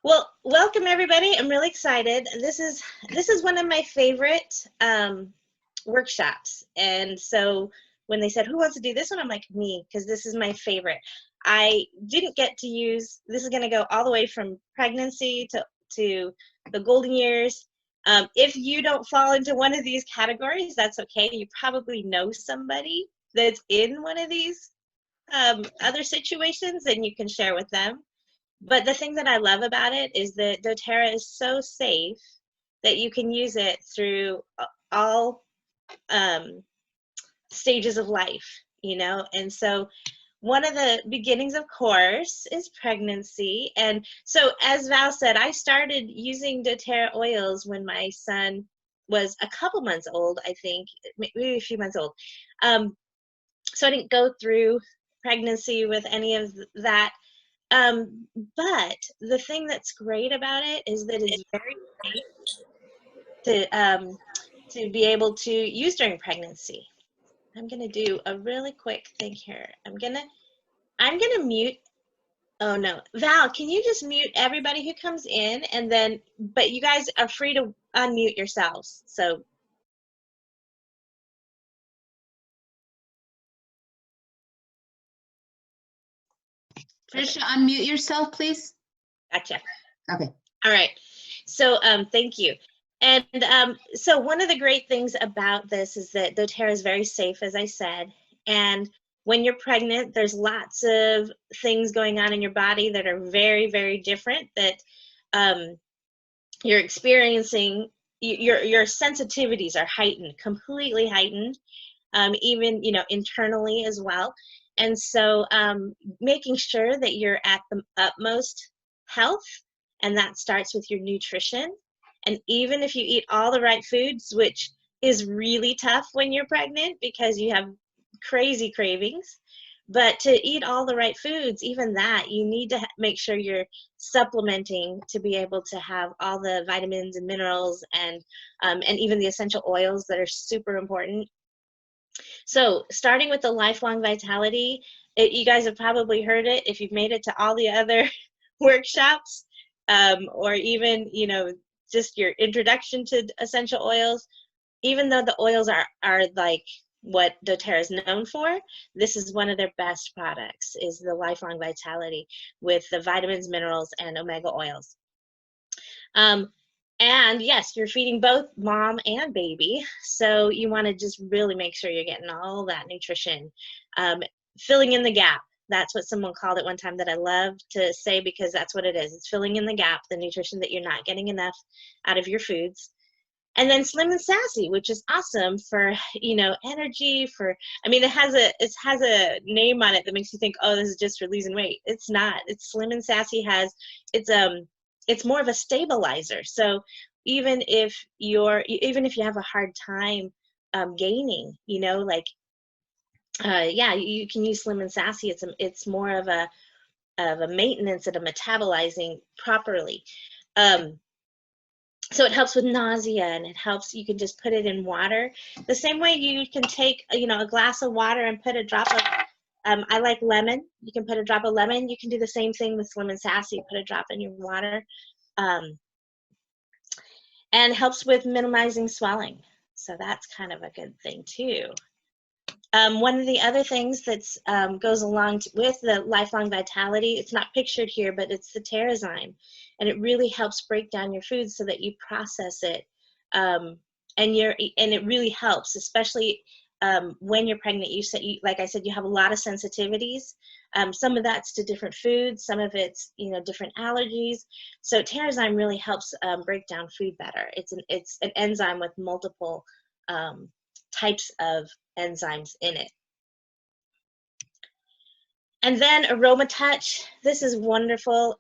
Well, welcome everybody. I'm really excited. This is one of my favorite workshops. And so when they said, who wants to do this one? I'm like, me, because this is my favorite. I didn't get to use, this is going to go all the way from pregnancy to the golden years. If you don't fall into one of these categories, that's okay. You probably know somebody that's in one of these other situations, and you can share with them. But the thing that I love about it is that doTERRA is so safe that you can use it through all stages of life, you know? And so one of the beginnings, of course, is pregnancy. And so as Val said, I started using doTERRA oils when my son was a couple months old, I think, maybe a few months old. So I didn't go through pregnancy with any of that. But the thing that's great about it is that it's very safe to be able to use during pregnancy. I'm gonna do a really quick thing here. I'm gonna mute. Oh no, Val, can you just mute everybody who comes in, and then, but you guys are free to unmute yourselves. So. Trisha, unmute yourself, please. Gotcha. Okay. All right. So thank you. And so one of the great things about this is that doTERRA is very safe, as I said. And when you're pregnant, there's lots of things going on in your body that are very, very different that you're experiencing. Your sensitivities are heightened, completely heightened, even, you know, internally as well. And so making sure that you're at the utmost health, and that starts with your nutrition. And even if you eat all the right foods, which is really tough when you're pregnant because you have crazy cravings, but to eat all the right foods, even that, you need to make sure you're supplementing to be able to have all the vitamins and minerals and even the essential oils that are super important. So starting with the lifelong vitality, you guys have probably heard it if you've made it to all the other workshops, or even, you know, just your introduction to essential oils. Even though the oils are like what doTERRA is known for, this is one of their best products, is the lifelong vitality with the vitamins, minerals, and omega oils. And yes, you're feeding both mom and baby, so you want to just really make sure you're getting all that nutrition. Filling in the gap, that's what someone called it one time that I love to say, because that's what it is. It's filling in the gap, the nutrition that you're not getting enough out of your foods. And then slim and sassy, which is awesome for, you know, energy, for, I mean, it has a name on it that makes you think, oh, this is just for losing weight. It's not. It's slim and sassy it's more of a stabilizer. So even if you have a hard time gaining, you know, like yeah, you can use slim and sassy. It's more of a maintenance and a metabolizing properly. So it helps with nausea, and it helps, you can just put it in water. The same way you can take, you know, a glass of water and put a drop of, I like lemon. You can put a drop of lemon. You can do the same thing with slim and sassy, put a drop in your water. And helps with minimizing swelling. So that's kind of a good thing too. One of the other things that goes along with the lifelong vitality, it's not pictured here, but it's the Terrazyme. And it really helps break down your food so that you process it. And it really helps, especially when you're pregnant. Like I said, you have a lot of sensitivities. Some of that's to different foods, some of it's, you know, different allergies. So Terrazyme really helps break down food better. It's an enzyme with multiple types of enzymes in it. And then Aroma Touch. This is wonderful.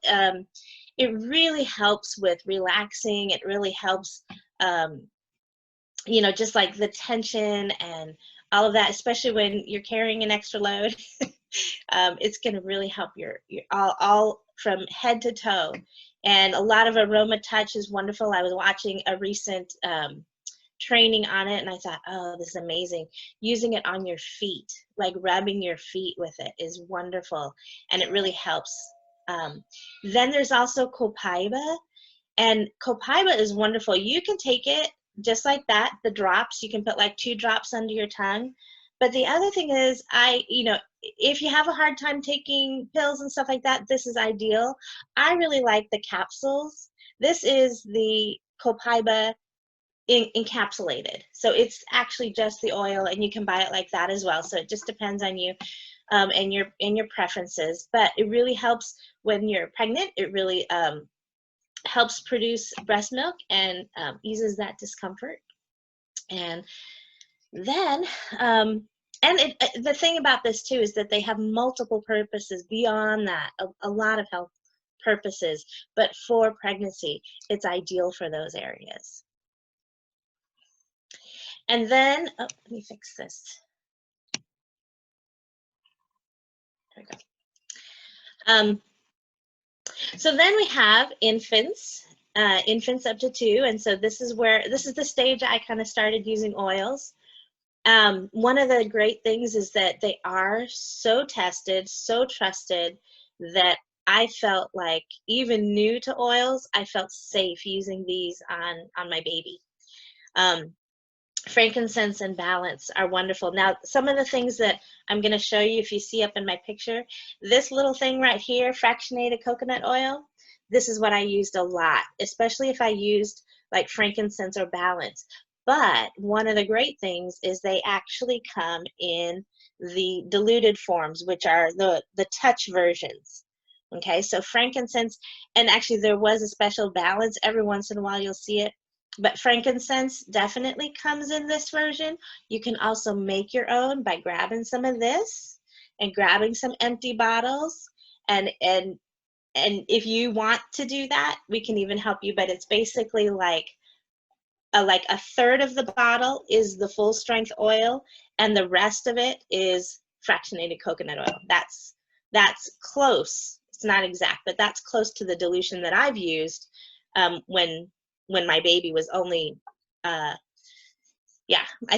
It really helps with relaxing. It really helps, you know, just like the tension and all of that, especially when you're carrying an extra load. It's going to really help your all from head to toe. And a lot of Aroma Touch is wonderful. I was watching a recent training on it, and I thought, oh, this is amazing. Using it on your feet, like rubbing your feet with it, is wonderful, and it really helps Then there's also copaiba, and copaiba is wonderful. You can take it just like that, the drops. You can put like 2 drops under your tongue. But the other thing is, if you have a hard time taking pills and stuff like that, this is ideal. I really like the capsules. This is the copaiba encapsulated. So it's actually just the oil, and you can buy it like that as well. So it just depends on you and your preferences. But it really helps when you're pregnant. It really helps produce breast milk and eases that discomfort. And then, the thing about this too is that they have multiple purposes beyond that, a lot of health purposes, but for pregnancy, it's ideal for those areas. And then, oh, let me fix this. There we go. So then we have infants, infants up to 2, and so this is the stage I kind of started using oils. One of the great things is that they are so tested, so trusted, that I felt like, even new to oils, I felt safe using these on my baby. Frankincense and balance are wonderful. Now, some of the things that I'm going to show you, if you see up in my picture, this little thing right here, fractionated coconut oil, this is what I used a lot, especially if I used like frankincense or balance. But one of the great things is they actually come in the diluted forms, which are the touch versions. Okay, so frankincense, and actually there was a special balance. Every once in a while you'll see it. But frankincense definitely comes in this version. You can also make your own by grabbing some of this and grabbing some empty bottles. And if you want to do that, we can even help you. But it's basically like a third of the bottle is the full strength oil, and the rest of it is fractionated coconut oil. That's close. It's not exact, but that's close to the dilution that I've used when my baby was only, I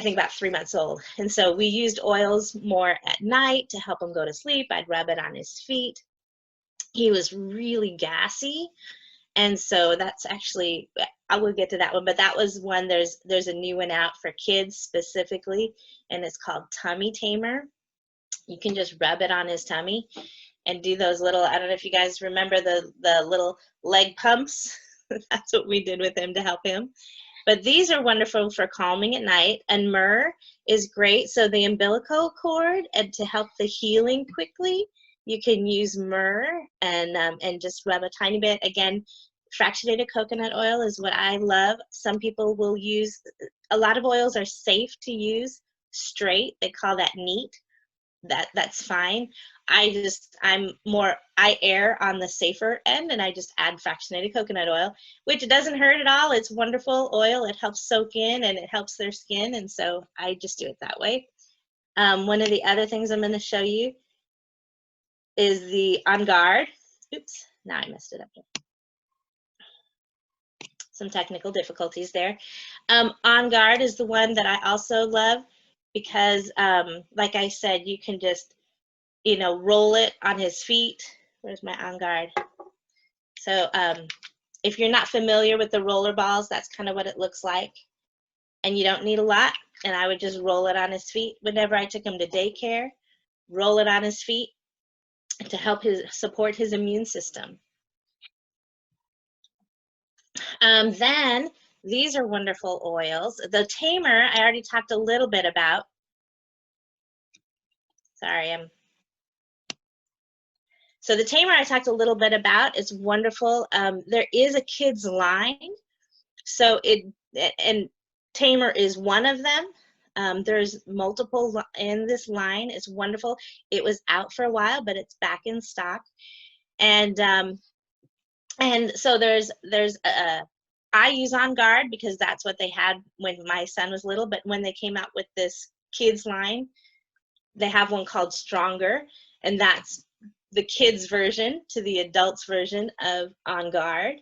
think about 3 months old. And so we used oils more at night to help him go to sleep. I'd rub it on his feet. He was really gassy. And so that's actually, I will get to that one, but that was one, there's a new one out for kids specifically, and it's called Tummy Tamer. You can just rub it on his tummy and do those little, I don't know if you guys remember the little leg pumps. That's what we did with him to help him. But these are wonderful for calming at night. And myrrh is great. So the umbilical cord, and to help the healing quickly, you can use myrrh and just rub a tiny bit. Again, fractionated coconut oil is what I love. Some people will use, a lot of oils are safe to use straight. They call that neat. That's fine. I err on the safer end, and I just add fractionated coconut oil, which doesn't hurt at all. It's wonderful oil. It helps soak in and it helps their skin, and so I just do it that way. One of the other things I'm going to show you is the On Guard. Oops, now I messed it up. Some technical difficulties there. On Guard is the one that I also love because, like I said, you can just, roll it on his feet. Where's my On Guard? So if you're not familiar with the roller balls, that's kind of what it looks like. And you don't need a lot. And I would just roll it on his feet whenever I took him to daycare. Roll it on his feet to help support his immune system. Then these are wonderful oils. The Tamer, I already talked a little bit about. Sorry, So the Tamer I talked a little bit about. It's wonderful. There is a kids line. So and Tamer is one of them. There's multiple in this line. It's wonderful. It was out for a while, but it's back in stock. And so I use On Guard because that's what they had when my son was little. But when they came out with this kids line, they have one called Stronger, and that's the kids version to the adults version of On Guard.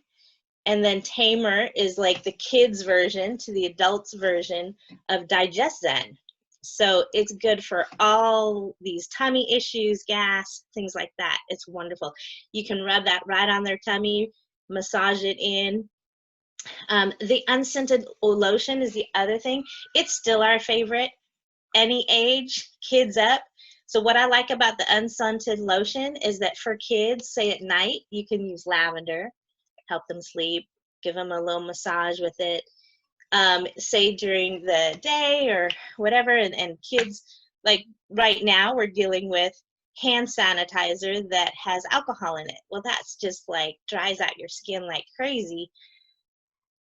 And then Tamer is like the kids version to the adults version of Digest Zen. So it's good for all these tummy issues, gas, things like that. It's wonderful. You can rub that right on their tummy, massage it in. The unscented lotion is the other thing. It's still our favorite, any age, kids up. So what I like about the unscented lotion is that for kids, say at night, you can use lavender, help them sleep, give them a little massage with it. Say during the day or whatever, and kids, like right now, we're dealing with hand sanitizer that has alcohol in it. Well, that's just like dries out your skin like crazy.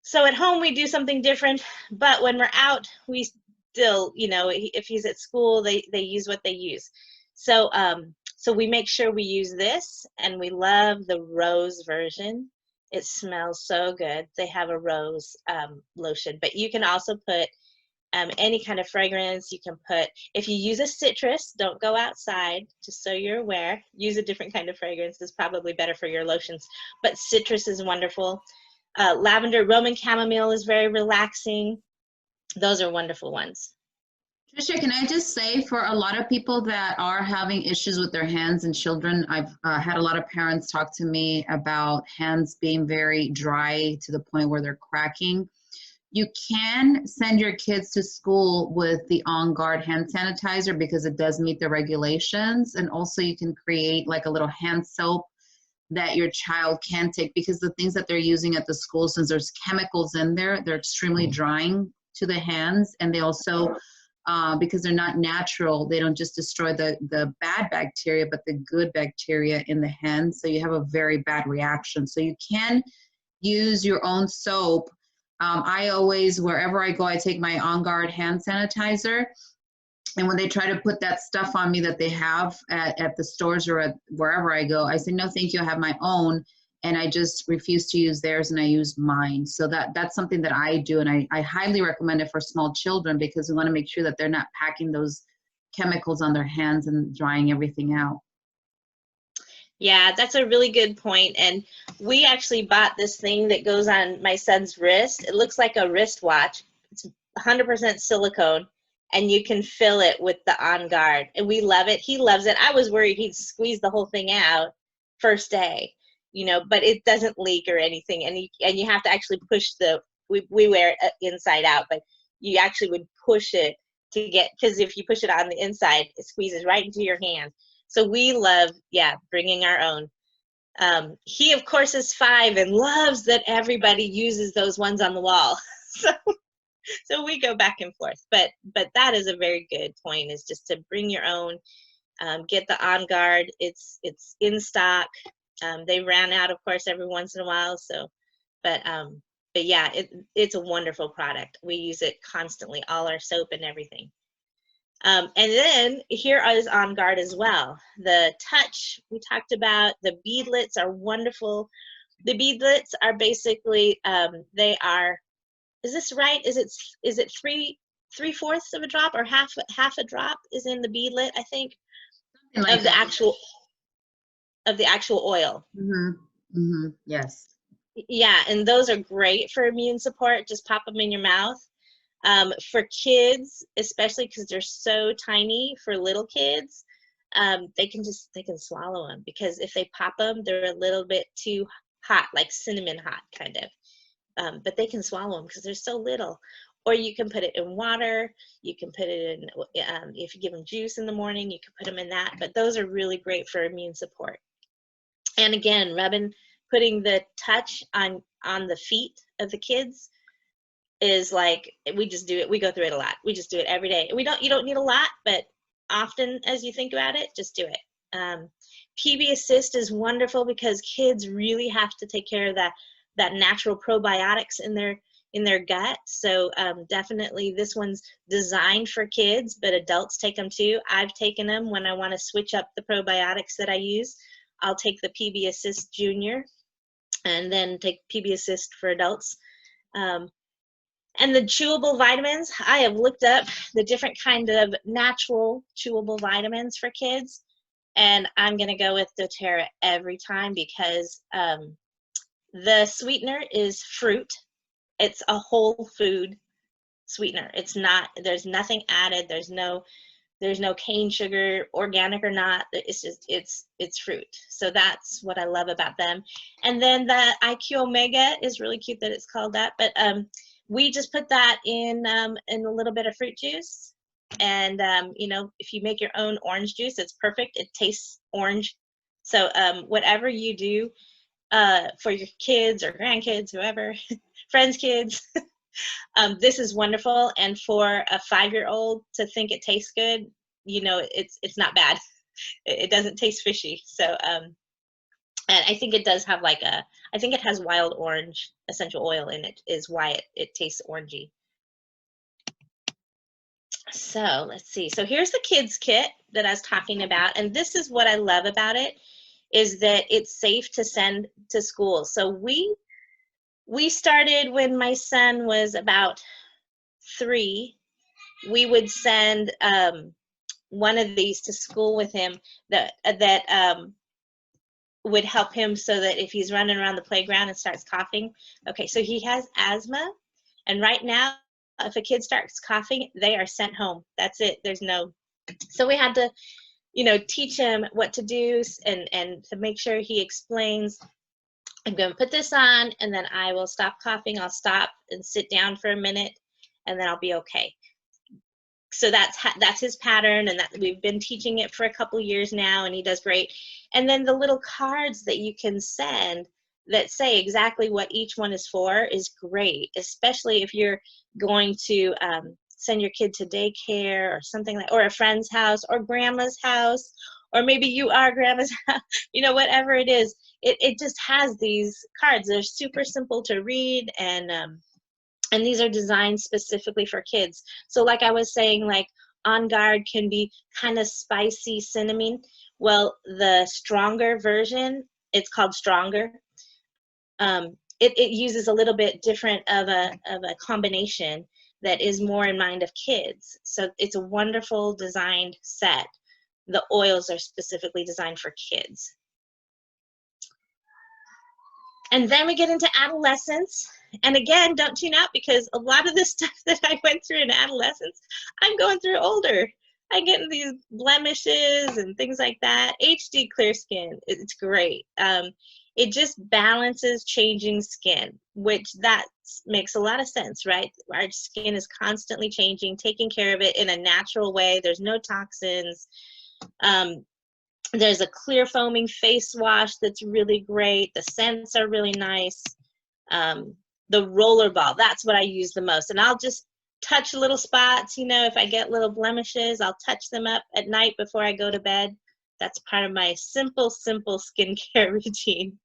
So at home we do something different, but when we're out, we still, you know, if he's at school, they use what they use. So so we make sure we use this, and we love the rose version. It smells so good. They have a rose lotion, but you can also put any kind of fragrance. You can put, if you use a citrus, don't go outside, just so you're aware. Use a different kind of fragrance. It's probably better for your lotions, but citrus is wonderful. Lavender, Roman chamomile is very relaxing. Those are wonderful ones. Tricia, can I just say, for a lot of people that are having issues with their hands and children, I've had a lot of parents talk to me about hands being very dry to the point where they're cracking. You can send your kids to school with the On Guard hand sanitizer because it does meet the regulations. And also you can create like a little hand soap that your child can take, because the things that they're using at the school, since there's chemicals in there, they're extremely drying to the hands. And they also, because they're not natural, they don't just destroy the bad bacteria, but the good bacteria in the hands. So you have a very bad reaction. So you can use your own soap. I always, wherever I go, I take my On Guard hand sanitizer. And when they try to put that stuff on me that they have at the stores or at wherever I go, I say, no, thank you, I have my own. And I just refuse to use theirs, and I use mine. So that's something that I do. And I highly recommend it for small children, because we want to make sure that they're not packing those chemicals on their hands and drying everything out. Yeah, that's a really good point. And we actually bought this thing that goes on my son's wrist. It looks like a wristwatch. It's 100% silicone, and you can fill it with the On Guard. And we love it. He loves it. I was worried he'd squeeze the whole thing out first day, you know, but it doesn't leak or anything. And you have to actually push we wear it inside out, but you actually would push it to get, because if you push it on the inside, it squeezes right into your hand. So we love, yeah, bringing our own. He, of course, is 5 and loves that everybody uses those ones on the wall. So we go back and forth. But that is a very good point, is just to bring your own. Get the On Guard. It's in stock. They ran out, of course, every once in a while. So, but yeah, it's a wonderful product. We use it constantly, all our soap and everything. And then here is On Guard as well. The touch we talked about. The beadlets are wonderful. The beadlets are basically they are. Is this right? Is it 3/4 of a drop, or half a drop is in the beadlet? I think Like of the actual oil. Mm-hmm. Mm-hmm. Yes. Yeah, and those are great for immune support. Just pop them in your mouth. For kids, especially because they're so tiny, for little kids, they can swallow them, because if they pop them, they're a little bit too hot, like cinnamon hot kind of. But they can swallow them because they're so little. Or you can put it in water. You can put it in, if you give them juice in the morning, you can put them in that. But those are really great for immune support. And again, putting the touch on the feet of the kids is like, we just do it. We go through it a lot. We just do it every day. You don't need a lot, but often as you think about it, just do it. PB Assist is wonderful because kids really have to take care of that natural probiotics in their gut. So definitely this one's designed for kids, but adults take them too. I've taken them when I want to switch up the probiotics that I use. I'll take the PB Assist Junior and then take PB Assist for adults. And the chewable vitamins, I have looked up the different kind of natural chewable vitamins for kids, and I'm going to go with doTERRA every time, because the sweetener is fruit. It's a whole food sweetener. It's not, there's nothing added. There's no cane sugar, organic or not. It's just, it's fruit. So that's what I love about them. And then the IQ Omega is really cute that it's called that, but we just put that in a little bit of fruit juice. And you know, if you make your own orange juice, it's perfect. It tastes orange. So whatever you do for your kids or grandkids, whoever, friends, kids, this is wonderful. And for a 5-year-old to think it tastes good, you know, it's not bad. It doesn't taste fishy. So and I think it does have like I think it has wild orange essential oil in it, is why it tastes orangey. So let's see. So here's the kids kit that I was talking about. And this is what I love about it, is that it's safe to send to school. So we started when my son was about 3. We would send one of these to school with him that would help him, so that if he's running around the playground and starts coughing. Okay, so he has asthma, and right now, if a kid starts coughing, they are sent home. That's it. There's no. So we had to, you know, teach him what to do, and to make sure he explains, I'm going to put this on, and then I will stop coughing. I'll stop and sit down for a minute, and then I'll be okay. So that's his pattern, and that we've been teaching it for a couple years now, and he does great. And then the little cards that you can send that say exactly what each one is for is great, especially if you're going to send your kid to daycare or something like, or a friend's house or grandma's house, or maybe you are grandma's house, you know, whatever it is. It just has these cards. They're super simple to read, and these are designed specifically for kids. So like I was saying, like On Guard can be kind of spicy cinnamon. Well, the stronger version, it's called Stronger. It uses a little bit different of a combination that is more in mind of kids. So it's a wonderful designed set. The oils are specifically designed for kids. And then we get into adolescence. And again, don't tune out, because a lot of the stuff that I went through in adolescence, I'm going through older. I get these blemishes and things like that. HD clear skin, it's great. It just balances changing skin, which that makes a lot of sense, right? Our skin is constantly changing, taking care of it in a natural way. There's no toxins. There's a clear foaming face wash that's really great. The scents are really nice. The roller ball, that's what I use the most. And I'll just touch little spots, you know, if I get little blemishes, I'll touch them up at night before I go to bed. That's part of my simple skincare routine.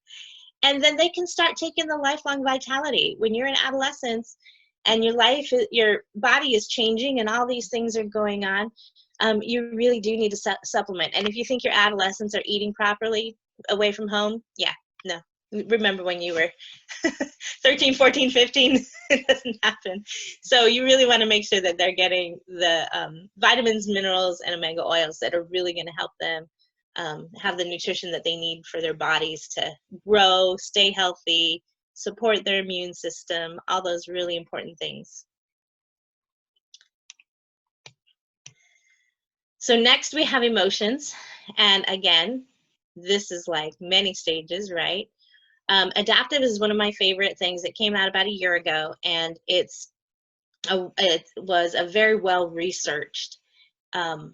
And then they can start taking the lifelong vitality. When you're in adolescence and your body is changing and all these things are going on, you really do need to supplement. And if you think your adolescents are eating properly away from home, yeah, no. Remember when you were 13, 14, 15, it doesn't happen. So you really want to make sure that they're getting the vitamins, minerals, and omega oils that are really going to help them have the nutrition that they need for their bodies to grow, stay healthy, support their immune system, all those really important things. So next we have emotions. And again, this is like many stages, right? Adaptive is one of my favorite things. It came out about a year ago, and it was a very well-researched blend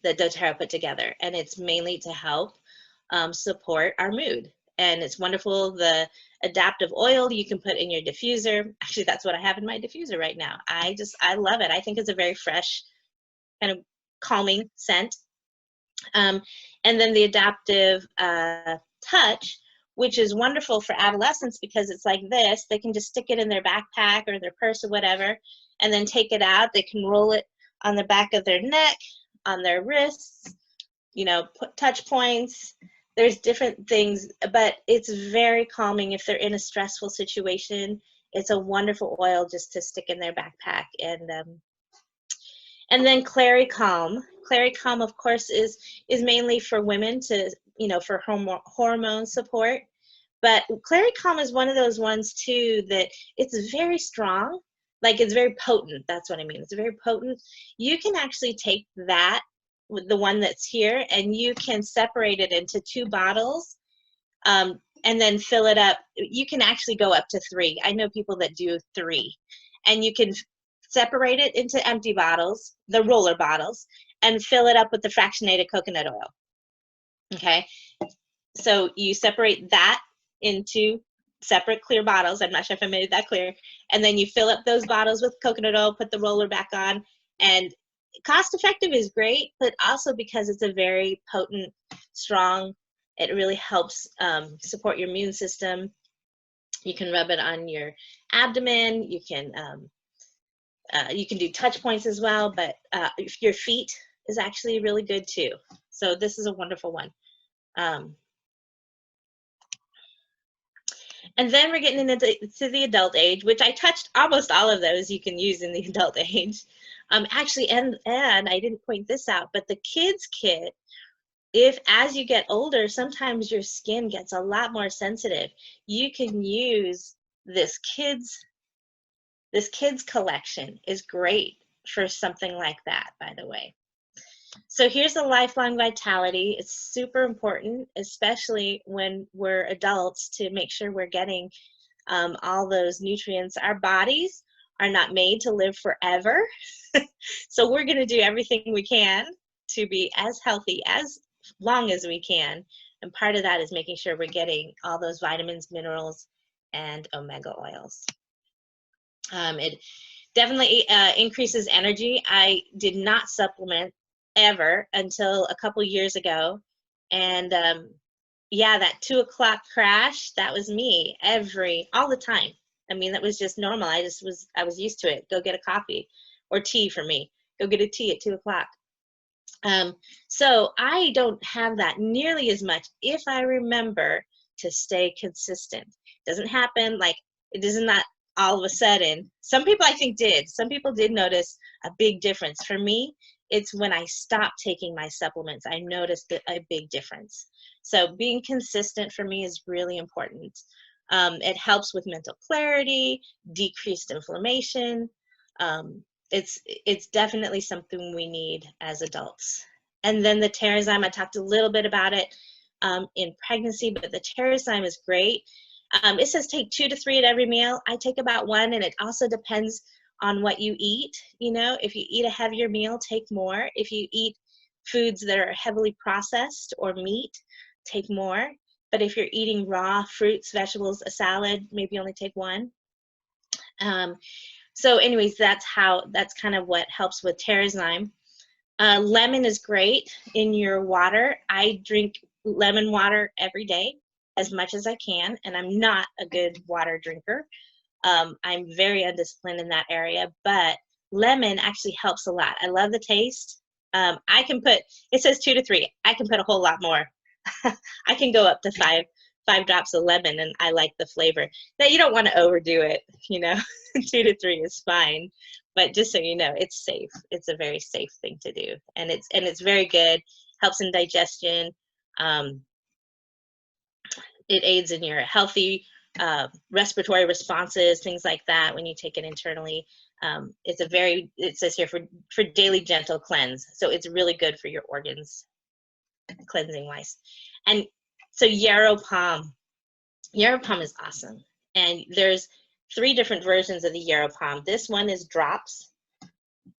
that doTERRA put together, and it's mainly to help support our mood. And it's wonderful. The adaptive oil you can put in your diffuser. Actually, that's what I have in my diffuser right now. I love it. I think it's a very fresh, kind of calming scent. And then the adaptive touch, which is wonderful for adolescents because it's like this. They can just stick it in their backpack or their purse or whatever, and then take it out. They can roll it on the back of their neck, on their wrists, you know, put touch points. There's different things, but it's very calming if they're in a stressful situation. It's a wonderful oil just to stick in their backpack. And then Clary Calm. Clary Calm, of course, is mainly for women to, you know, for hormone support. But Clary Calm is one of those ones too that it's very strong, like it's very potent. That's what I mean. It's very potent. You can actually take that, with the one that's here, and you can separate it into 2 bottles, and then fill it up. You can actually go up to 3. I know people that do 3, and you can separate it into empty bottles, the roller bottles, and fill it up with the fractionated coconut oil. Okay, so you separate that into separate clear bottles. I'm not sure if I made that clear. And then you fill up those bottles with coconut oil, put the roller back on, and cost effective is great, but also because it's a very potent, strong, it really helps support your immune system. You can rub it on your abdomen. You can do touch points as well, but if your feet is actually really good too. So this is a wonderful one. And then we're getting into the adult age, which I touched almost all of those you can use in the adult age. Actually, and I didn't point this out, but the kids kit, if as you get older, sometimes your skin gets a lot more sensitive. You can use this kids collection is great for something like that, by the way. So here's the lifelong vitality. It's super important, especially when we're adults, to make sure we're getting all those nutrients. Our bodies are not made to live forever. So we're going to do everything we can to be as healthy as long as we can. And part of that is making sure we're getting all those vitamins, minerals, and omega oils. It definitely increases energy. I did not supplement ever until a couple years ago, and yeah, that 2 o'clock crash, that was me all the time. I mean, that was just normal. I was used to it. Go get a coffee or tea for me. Go get a tea at 2 o'clock. So I don't have that nearly as much if I remember to stay consistent. It doesn't happen like it is not all of a sudden. Some people I think did. Some people did notice a big difference. For me, it's when I stopped taking my supplements, I noticed a big difference. So being consistent for me is really important. It helps with mental clarity, decreased inflammation. It's definitely something we need as adults. And then the Terrazyme, I talked a little bit about it in pregnancy, but the Terrazyme is great. It says take 2 to 3 at every meal. I take about 1, and it also depends on what you eat. You know, if you eat a heavier meal, take more. If you eat foods that are heavily processed or meat, take more. But if you're eating raw fruits, vegetables, a salad, maybe only take 1. So anyways, that's kind of what helps with Terrazyme. Lemon is great in your water. I drink lemon water every day as much as I can, and I'm not a good water drinker. I'm very undisciplined in that area, but lemon actually helps a lot. I love the taste. I can put, it says 2 to 3. I can put a whole lot more. I can go up to 5 drops of lemon, and I like the flavor. Now, you don't want to overdo it, you know. 2 to 3 is fine, but just so you know, it's safe. It's a very safe thing to do, and it's very good. Helps in digestion. It aids in your healthy respiratory responses, things like that when you take it internally. It says here for daily gentle cleanse, so it's really good for your organs, cleansing wise. And so yarrow palm is awesome, and there's 3 different versions of the yarrow palm. This one is drops. I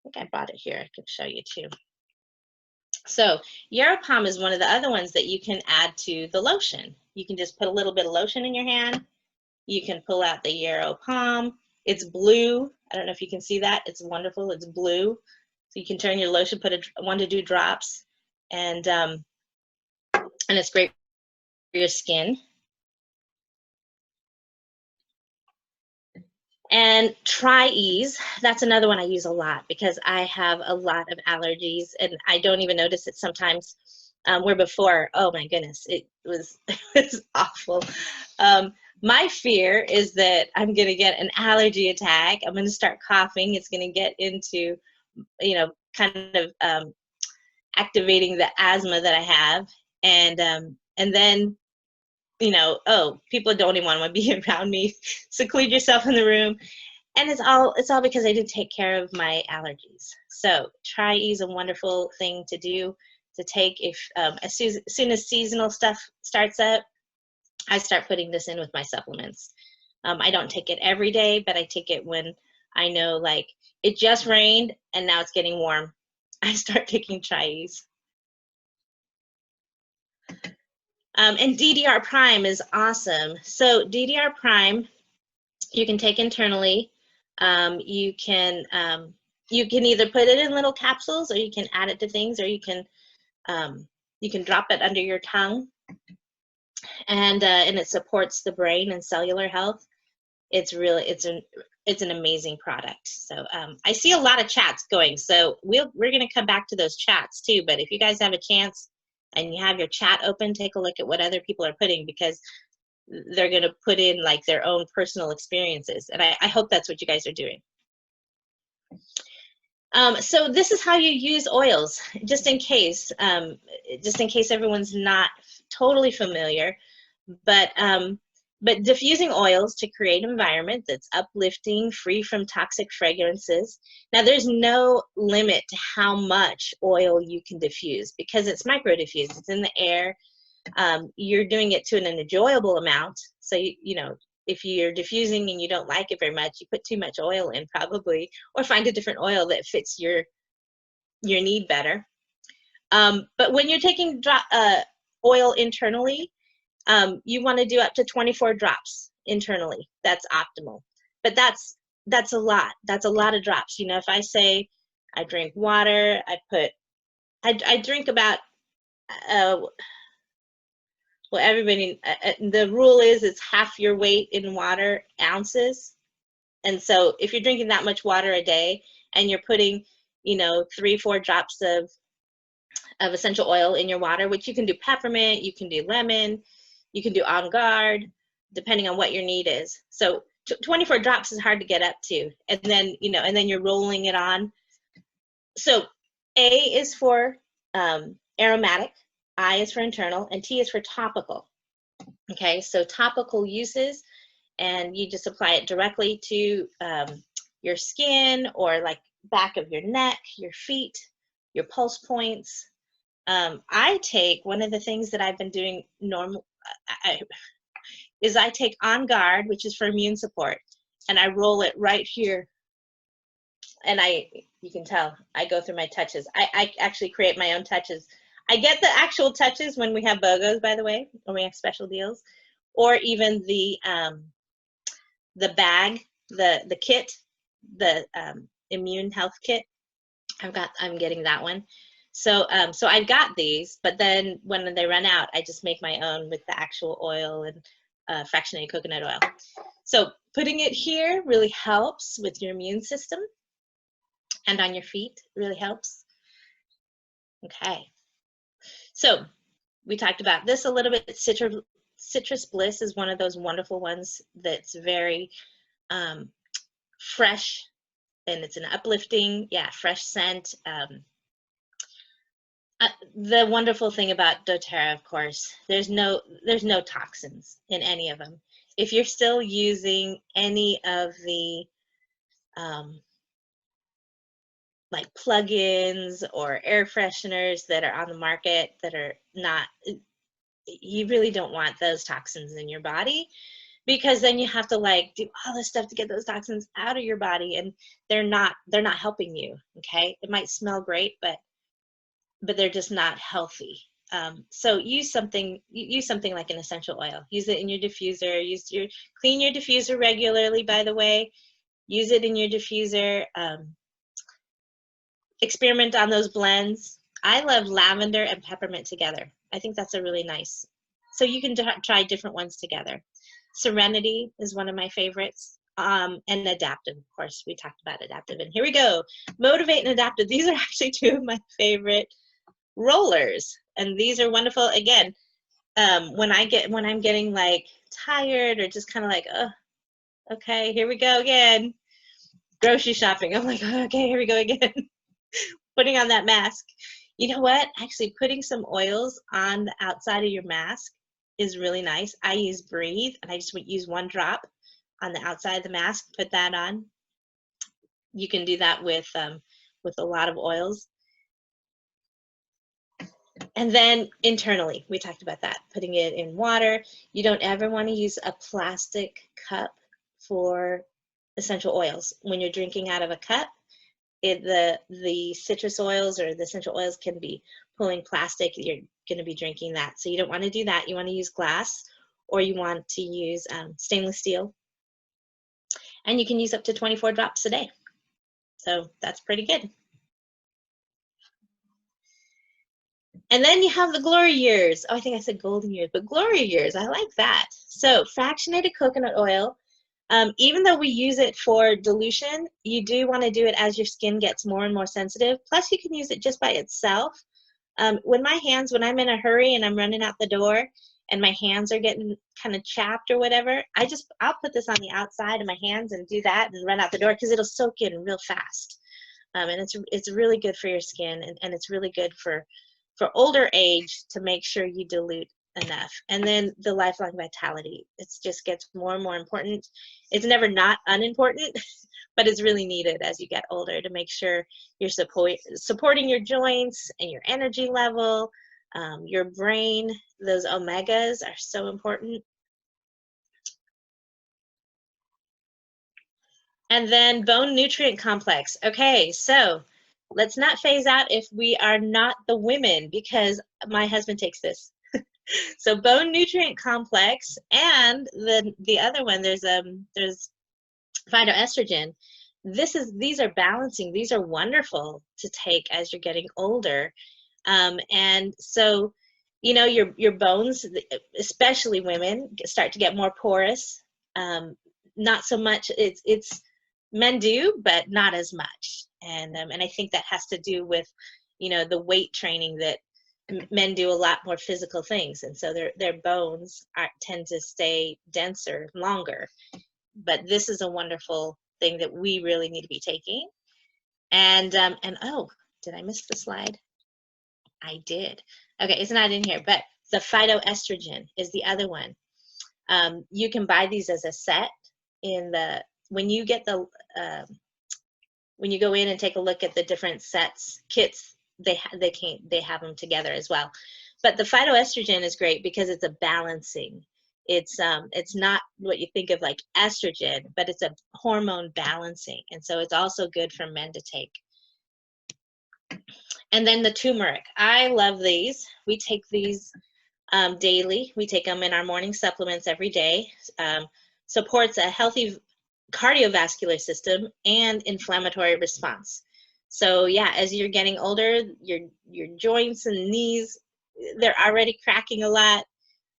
think I bought it here. I can show you too. So yarrow palm is one of the other ones that you can add to the lotion. You can just put a little bit of lotion in your hand. You can pull out the yarrow palm. It's blue. I don't know if you can see that. It's wonderful. It's blue. So you can turn your lotion, put 1 to 2 drops, and it's great for your skin. And Tri-Ease, that's another one I use a lot because I have a lot of allergies, and I don't even notice it sometimes. Where before, oh my goodness, it was awful. My fear is that I'm going to get an allergy attack. I'm going to start coughing. It's going to get into, you know, kind of activating the asthma that I have, and then, you know, oh, people don't even want to be around me. Seclude yourself in the room. And it's all because I do take care of my allergies. So Tri-E is a wonderful thing to do, to take if as soon as seasonal stuff starts up, I start putting this in with my supplements. I don't take it every day, but I take it when I know, like, it just rained and now it's getting warm. I start taking Tri-E's. And DDR Prime is awesome. So DDR Prime, you can take internally. You can either put it in little capsules, or you can add it to things, or you can drop it under your tongue, and it supports the brain and cellular health. It's an amazing product. So I see a lot of chats going, so we're going to come back to those chats too. But if you guys have a chance and you have your chat open, take a look at what other people are putting, because they're going to put in like their own personal experiences, and I hope that's what you guys are doing. So this is how you use oils, just in case everyone's not totally familiar. But diffusing oils to create an environment that's uplifting, free from toxic fragrances. Now, there's no limit to how much oil you can diffuse, because it's micro diffused. It's in the air. You're doing it to an enjoyable amount. So, you know, if you're diffusing and you don't like it very much, you put too much oil in probably, or find a different oil that fits your need better. But when you're taking oil internally, you want to do up to 24 drops internally. That's optimal. But that's a lot. That's a lot of drops. You know, if I say I drink water, I drink about, well, everybody, the rule is it's half your weight in water, ounces. And so if you're drinking that much water a day and you're putting, you know, 3-4 drops of essential oil in your water, which you can do peppermint, you can do lemon, you can do On Guard, depending on what your need is. So 24 drops is hard to get up to. And then, you know, and then you're rolling it on. So A is for aromatic, I is for internal, and T is for topical. Okay, so topical uses, and you just apply it directly to your skin, or like back of your neck, your feet, your pulse points. I take, one of the things that I've been doing is I take On Guard, which is for immune support, and I roll it right here. And you can tell, I go through my touches. I actually create my own touches. I get the actual touches when we have BOGOs, by the way, when we have special deals, or even the bag, the kit, the immune health kit. I'm getting that one. So so I've got these, but then when they run out, I just make my own with the actual oil and fractionated coconut oil. So putting it here really helps with your immune system, and on your feet really helps. Okay. So we talked about this a little bit. Citrus Bliss is one of those wonderful ones that's very fresh, and it's an uplifting, fresh scent. The wonderful thing about doTERA, of course, there's no toxins in any of them. If you're still using any of the like plugins or air fresheners that are on the market that are not, you really don't want those toxins in your body, because then you have to like do all this stuff to get those toxins out of your body, and they're not helping you. Okay, it might smell great, but they're just not healthy. So use something like an essential oil. Use it in your diffuser. Clean your diffuser regularly, by the way. Use it in your diffuser. Experiment on those blends. I love lavender and peppermint together. I think that's a really nice. So you can try different ones together. Serenity is one of my favorites. And adaptive, of course, we talked about adaptive. And here we go. Motivate and adaptive. These are actually two of my favorite rollers, and these are wonderful. Again, when I'm getting like tired, or just kind of like, oh, okay, here we go again. Grocery shopping. I'm like, oh, okay, here we go again. Putting on that mask. You know what? Actually, putting some oils on the outside of your mask is really nice. I use Breathe, and I just use 1 drop on the outside of the mask. Put that on. you can do that with a lot of oils. And then internally, we talked about that, putting it in water. You don't ever want to use a plastic cup for essential oils. When you're drinking out of a cup, the citrus oils or the essential oils can be pulling plastic. You're going to be drinking that. So you don't want to do that. You want to use glass, or you want to use stainless steel. And you can use up to 24 drops a day. So that's pretty good. And then you have the glory years. Oh, I think I said golden years, but glory years, I like that. So fractionated coconut oil, even though we use it for dilution, you do want to do it as your skin gets more and more sensitive. Plus, you can use it just by itself. When I'm in a hurry and I'm running out the door and my hands are getting kind of chapped or whatever, I'll put this on the outside of my hands and do that and run out the door because it'll soak in real fast. And it's really good for your skin, and it's really good for older age to make sure you dilute enough. And then the lifelong vitality, it just gets more and more important. It's never not unimportant, but it's really needed as you get older to make sure you're supporting your joints and your energy level, your brain. Those omegas are so important. And then bone nutrient complex. Okay, so let's not phase out if we are not the women, because my husband takes this. So bone nutrient complex, and the other one, there's phytoestrogen. These are balancing. These are wonderful to take as you're getting older. And so, you know, your bones, especially women, start to get more porous. Not so much, it's men do, but not as much. And I think that has to do with, you know, the weight training that men do a lot more physical things, and so their bones tend to stay denser longer. But this is a wonderful thing that we really need to be taking. And oh, did I miss the slide? I did. Okay, it's not in here, but the phytoestrogen is the other one. You can buy these as a set when you go in and take a look at the different kits, they have them together as well. But the phytoestrogen is great because it's a balancing. It's not what you think of like estrogen, but it's a hormone balancing, and so it's also good for men to take. And then the turmeric, I love these. We take these daily. We take them in our morning supplements every day. Supports a healthy cardiovascular system and inflammatory response. So yeah, as you're getting older, your joints and knees, they're already cracking a lot.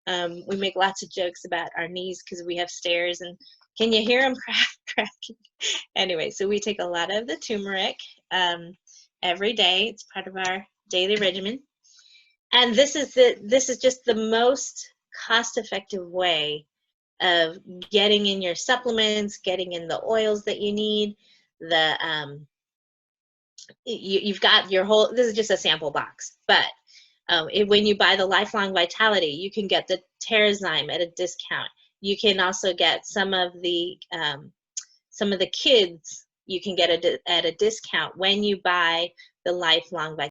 We make lots of jokes about our knees because we have stairs, and can you hear them cracking? Anyway, so we take a lot of the turmeric every day. It's part of our daily regimen. And this is just the most cost-effective way of getting in your supplements, getting in the oils that you need. You've got your whole, this is just a sample box, but when you buy the Lifelong Vitality, you can get the Terrazyme at a discount. You can also get some of the kids, you can get at a discount when you buy the Lifelong Vitality.